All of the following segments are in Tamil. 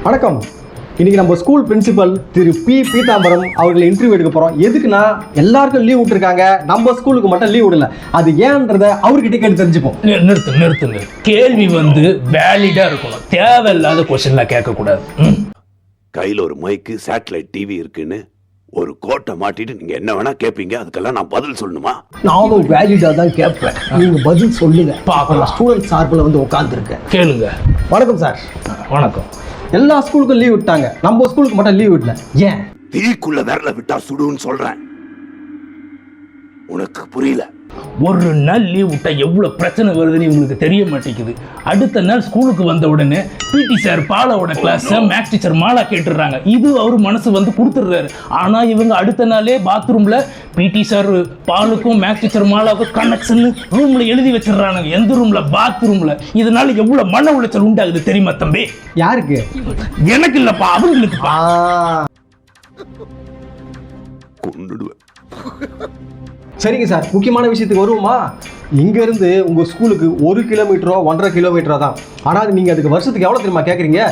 வணக்கம். இன்னைக்கு நம்ம ஸ்கூல் பிரின்சிபல் திரு பீதாம்பரம் அவர்களை இன்டர்வியூ எடுக்க போறோம். எதுக்குன்னா எல்லாருக்கும் லீவ் விட்டுருக்காங்க, நம்ம ஸ்கூலுக்கு மட்டும் லீவ் விடல. அது ஏன்றத அவர்கிட்ட கேட்டு தெரிஞ்சுப்போம். நிறுத்துங்க. கேள்வி வேலிடா இருக்கணும், தேவையில்லாத கொஸ்டின்லாம் கேட்கக்கூடாது. கையில் ஒரு மைக்கு சேட்டலைட் டிவி இருக்குன்னு ஒரு கோட்டை மாட்டிட்டு நீங்க என்ன வேணா கேட்பீங்க, அதுக்கெல்லாம் நான் பதில் சொல்லணுமா? நானும் வேலிடா தான் கேட்பேன், நீங்க பதில் சொல்லுங்க. பாக்கலாம். ஸ்டூடெண்ட் சார்பில் உட்காந்துருக்கேன், கேளுங்க. வணக்கம் சார். வணக்கம். எல்லா ஸ்கூலுக்கும் லீவ் விட்டாங்க, நம்ம ஸ்கூலுக்கு மட்டும் லீவ் விடல. ஏன்? தீக்குள்ள விரல விட்டா சுடுன்னு சொல்றேன், உனக்கு புரியல? ஒரு நாள் லீவ் விட்டா எவ்வளவு பிரச்சனை வருதுன்னு உங்களுக்கு தெரிய மாட்டேங்குது. அடுத்த நாள் ஸ்கூலுக்கு வந்த உடனே பிடி சார் பாலாவோட கிளாஸ் மேக்ஸ் டீச்சர் மாலா கேட்டுறாங்க. இது அவர் மனசு கொடுத்துடுறாரு. ஆனா இவங்க அடுத்த நாளே பாத்ரூம்ல பிடி சார் பாலுக்கும் மேக்ஸ் டீச்சர் மாலாவுக்கும் கனெக்ஷன் ரூம்ல எழுதி வச்சிடறாங்க. எந்த ரூம்ல? பாத்ரூம்ல. இதனால எவ்வளவு மன உளைச்சல் உண்டாகுது தெரியுமா தம்பி? யாருக்கு? எனக்கு இல்லப்பா, அவங்களுக்கு. கொன்னுடுவேன். சரிங்க சார், முக்கியமான விஷயத்துக்கு வருவோமா? இங்கேருந்து உங்கள் ஸ்கூலுக்கு 1 கிலோமீட்டரோ 1.5 கிலோமீட்டரோ தான். ஆனால் நீங்கள் அதுக்கு வருஷத்துக்கு எவ்வளோ தெரியுமா கேட்குறீங்க?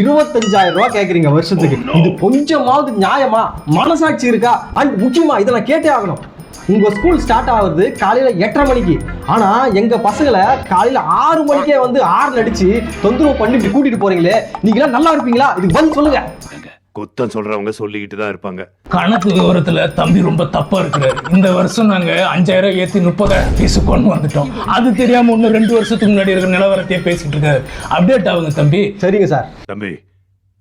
25,000 ரூபா கேட்குறீங்க வருஷத்துக்கு. இது கொஞ்சமாவது நியாயமா? மனசாட்சி இருக்கா? அண்ட் முக்கியமாக இதை நான் கேட்டே ஆகணும். உங்கள் ஸ்கூல் ஸ்டார்ட் ஆகுது காலையில் 8:30 மணிக்கு. ஆனால் எங்கள் பசங்களை காலையில் 6 மணிக்கே ஹார்ன் அடித்து தொந்தரவு பண்ணி இப்படி கூட்டிகிட்டு போகிறீங்களே, நீங்களாம் நல்லா இருப்பீங்களா? இதுக்கு பதில் சொல்லுங்கள். குத்தம் சொல்றவங்க சொல்லிக்கிட்டு தான் இருப்பாங்க. கணக்கு விவரத்துல தம்பி ரொம்ப தப்பா இருக்கிறாரு. இந்த வருஷம் நாங்க 5,000 ஏத்தி 30,000 ஃபீஸ் கொண்டு வந்துட்டோம். அது தெரியாம இன்னும் 2 வருஷத்துக்கு முன்னாடி இருக்கிற நிலவரத்தையே பேசிட்டு இருக்காரு. அப்டேட் ஆகுங்க தம்பி. சரிங்க சார். தம்பி,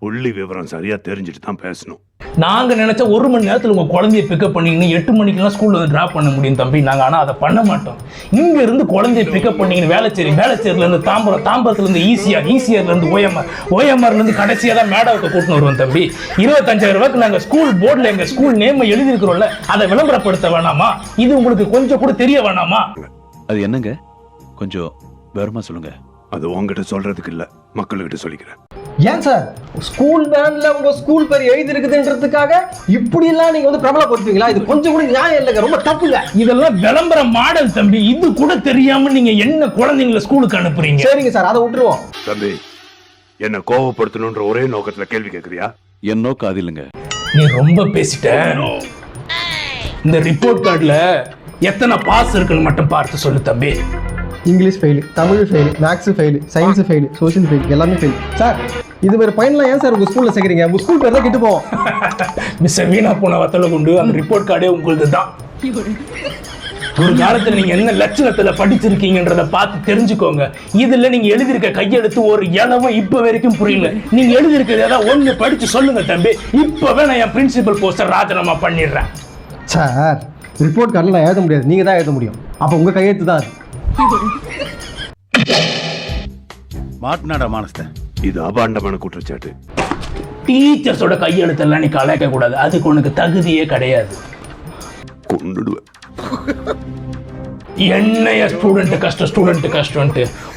புள்ளி விவரம் சரியா தெரிஞ்சுட்டு தான் பேசணும். நாங்க நினைச்ச 1 மணி நேரத்துல உங்க குழந்தைய பிக்கப் பண்ணீங்கன்னு 8 மணிக்கெல்லாம் ஸ்கூல்ல டிராப் பண்ண முடியும் தம்பி. நாங்க ஆனா அதை பண்ண மாட்டோம். இங்க இருந்து குழந்தைய பிக்கப் பண்ணீங்கன்னு வேளச்சேரியில இருந்து தாம்பரத்துல இருந்து ஈசிஆர்ல இருந்து ஓஎம்ஆர்ல இருந்து கடைசியா தான் மேடாவுக்கு கூட்டின்னு வருவோம் தம்பி. 25,000 ரூபாய்க்கு நாங்க ஸ்கூல் போர்டுல எங்க ஸ்கூல் நேம் எழுதி இருக்கிறோம்ல, அதை விளம்பரப்படுத்த வேணாமா? இது உங்களுக்கு கொஞ்சம் கூட தெரிய வேணாமா? அது என்னங்க, கொஞ்சம் விவரமா சொல்லுங்க. அது உங்ககிட்ட சொல்றதுக்கு இல்ல, மக்கள்கிட்ட சொல்லிக்கிறேன். ஏன் சார், ஸ்கூல் வேன்ல உங்க ஸ்கூல் பேர் எழுதி இருக்குதுன்றதுக்காக இப்படி எல்லாம் நீங்க பிரபலப்படுத்துவீங்களா? இது கொஞ்சம் கூட நியாயம் இல்லைங்க, ரொம்ப தப்புங்க. இதெல்லாம் விளம்பர மாடல் தம்பி. இது கூட தெரியாம நீங்க என்ன குழந்தைங்களை ஸ்கூலுக்கு அனுப்புறீங்க? சரிங்க சார், அதை விட்டுருவோம். தம்பி, என்ன கோவப்படுத்தணும்ன்ற ஒரே நோக்கத்துல கேள்வி கேட்கறியா? என் நோக்கம் அது இல்லைங்க. நீ ரொம்ப பேசிட்ட. இந்த ரிப்போர்ட் கார்டுல எத்தனை பாஸ் இருக்குன்னு மட்டும் பார்த்து சொல்லு தம்பி. English fail, Tamil fail, maths fail, science fail, social fail, எல்லாமே ஃபெயில். சார், இது வேறு பையன்லாம் ஏன் சார் உங்கள் ஸ்கூலில் சேர்க்குறீங்க? உங்கள் ஸ்கூல் பேர் தான் கிட்டு போவோம். மிஸ்டர் வீணா போன வத்தலை கொண்டு அந்த ரிப்போர்ட் கார்டே உங்களுக்கு தான். ஒரு காலத்துல நீங்க என்ன லட்சணத்துல படிச்சிருக்கீங்கன்றத பார்த்து தெரிஞ்சுக்கோங்க. இதுல நீங்க எழுதியிருக்க கையெழுத்து ஒரு இளவும் இப்ப வரைக்கும் புரியல. நீங்க எழுதியிருக்கிறது ஏதாவது ஒண்ணு படிச்சு சொல்லுங்க தம்பி. இப்பவே நான் என் பிரின்சிபல் போஸ்டர் ராஜினாமா பண்ணிடுறேன். சார், ரிப்போர்ட் கார்டில் நான் எழுத முடியாது, நீங்க தான் எழுத முடியும். அப்போ உங்க கையெழுத்து தான் அது. மாட்டினாடா மானஸ்த, இது அபாண்டமான குற்றச்சாட்டு. டீச்சர்ஸோட கையெழுத்தெல்லாம் நீ கலைக்க கூடாது, அதுக்கு உனக்கு தகுதியே கிடையாது. கொன்னுடுவேன். என்னைய ஸ்டூடெண்ட் கஷ்டம்.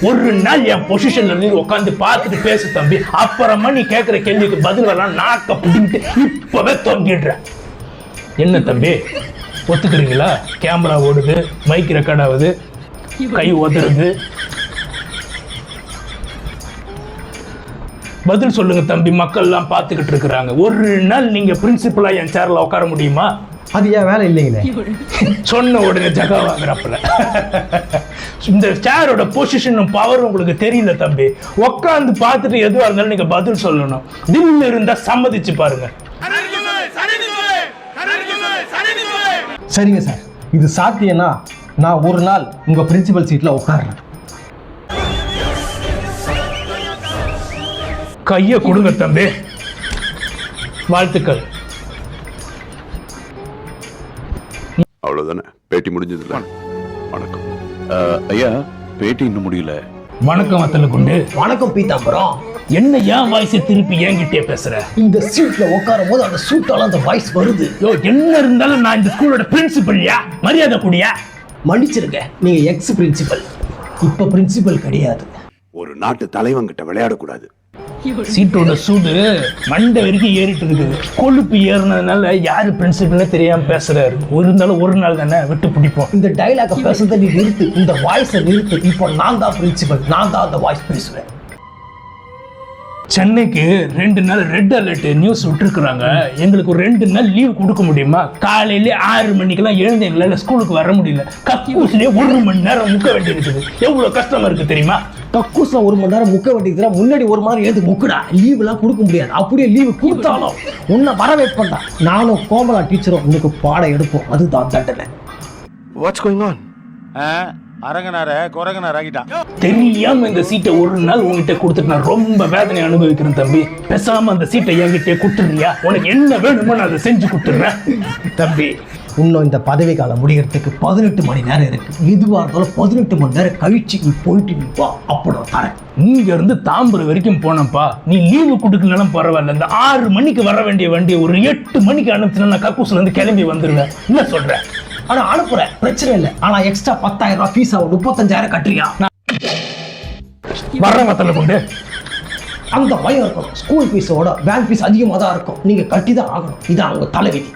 ஒரு நாள் என் பொசிஷன்ல இருந்து உட்காந்து பார்த்துட்டு பேசு தம்பி. அப்புறமா நீ கேட்கிற கேள்விக்கு பதில் வரலாம் நாக்க பிடிக்கிட்டு இப்பவே தொங்கிடுறேன். என்ன தம்பி, ஒத்துக்கிறீங்களா? கேமரா ஓடுது, மைக் ரெக்கார்ட் ஆகுது, கை உதறுது. பதில் சொல்லுங்க தம்பி, மக்கள் எல்லாம் பார்த்துக்கிட்டு இருக்கிறாங்க. ஒரு நாள் நீங்க பிரின்சிபலா என் சேர்ல உட்கார முடியுமா? அது ஏன் வேலை இல்லைங்களே. சொன்ன உடனே ஜகா வாங்குறப்பல. இந்த சேரோட பொசிஷனும் பவர் உங்களுக்கு தெரியல தம்பி. உட்காந்து பார்த்துட்டு எதுவா இருந்தாலும் நீங்க பதில் சொல்லணும். தில் இருந்தா சம்மதிச்சு பாருங்க. சரிங்க சார், இது சாத்தியம்னா நான் ஒரு நாள் உங்க பிரின்சிபல் சீட்ல உட்கார்றேன். கைய கொடுங்க தம்பி. வாழ்த்துக்கள். அவ்வளவுதானே, பேட்டி முடிஞ்சதுல. வணக்கம். ஐயா, பேட்டி இன்னும் முடியல. வணக்கம் வத்தல குண்டு. வணக்கம் பீதாம்பரம். என்ன ஏன் வாய்ஸ் திருப்பி என்கிட்டே பேசுற? இந்த சீட்ல உட்காரும் போது அந்த சூட்டால அந்த வாய்ஸ் வருது. என்ன இருந்தாலும் நான் இந்த ஸ்கூலோட பிரின்சிபல்யா, மரியாதை கூடியா. மன்னிச்சிருங்க, நீங்க எக்ஸ் பிரின்சிபல், இப்ப பிரின்சிபல் கிடையாது. ஒரு நாட்டு தலைவங்கிட்ட விளையாடக்கூடாது. சீட்டோட சூடு மண்டை வரைக்கும் ஏறிட்டு இருக்குது. கொழுப்பு ஏறினதுனால யாரு பிரின்சிபல்னு தெரியாம பேசுறாரு. இருந்தாலும் ஒரு நாள் தானே விட்டு பிடிப்போம். இந்த டைலாக பேசுறதை நீ நிறுத்து, இந்த வாய்ஸை நிறுத்து. இப்போ நான் தான் பிரின்சிபல், நான் தான் அந்த வாய்ஸ் பேசுவேன். சென்னைக்கு 2 நாள் ரெட் அலர்ட் நியூஸ் விட்டுருக்குறாங்க. எங்களுக்கு ஒரு 2 நாள் லீவ் கொடுக்க முடியுமா? காலையில 6 மணிக்கெல்லாம் எழுந்து எங்களால் ஸ்கூலுக்கு வர முடியல. கக்கூஸ்லேயே 1 மணி நேரம் முக்க வேண்டியிருக்குது. எவ்வளோ கஷ்டமா இருக்கு தெரியுமா? கக்கூஸ்ல 1 மணி நேரம் முக்க வேண்டியதுனா முன்னாடி 1 மணி நேரம் எழுந்து முக்குடா. லீவுலாம் கொடுக்க முடியாது. அப்படியே லீவு கொடுத்தாலும் உன்னை வர வெயிட் பண்ணா நானும் கோமலா டீச்சரும் உனக்கு பாடம் எடுப்போம். அதுதான் தண்டனை. What's going on? அரங்கனார குரங்கனார் ஆகிட்டான். தெரியாம இந்த சீட்டை ஒரு நாள் உங்ககிட்ட கொடுத்துட்டு நான் ரொம்ப வேதனை அனுபவிக்கிறேன் தம்பி. பேசாம அந்த சீட்டை என்கிட்ட கொடுத்துறியா? உனக்கு என்ன வேணுமோ நான் அதை செஞ்சு கொடுத்துட்றேன் தம்பி. இன்னும் இந்த பதவி காலம் முடிகிறதுக்கு 18 மணி நேரம் இருக்கு. எதுவாக இருந்தாலும் 18 மணி நேரம் கழிச்சு நீ போயிட்டு நிற்பா. அப்போ தரேன். இங்க இருந்து தாம்பரம் வரைக்கும் போனப்பா. நீ லீவு கொடுக்கலனாலும் பரவாயில்ல. இந்த 6 மணிக்கு வர வேண்டிய வண்டியை ஒரு 8 மணிக்கு அனுப்பிச்சுனா நான் கக்கூஸ்ல இருந்து கிளம்பி வந்துருவேன். என்ன சொல்றேன்? ஆனா அனுப்புறேன், பிரச்சனை இல்லை. ஆனா எக்ஸ்ட்ரா 10,000 ரூபாய் ஃபீஸ் ஆகும். 35,000 கட்டுறியா? வர்ற மத்தல கொண்டு அந்த பயம் இருக்கும். ஸ்கூல் ஃபீஸோட வேன் ஃபீஸ் அதிகமாக தான் இருக்கும். நீங்க கட்டி தான் ஆகணும். இது அவங்க தலைவிதி.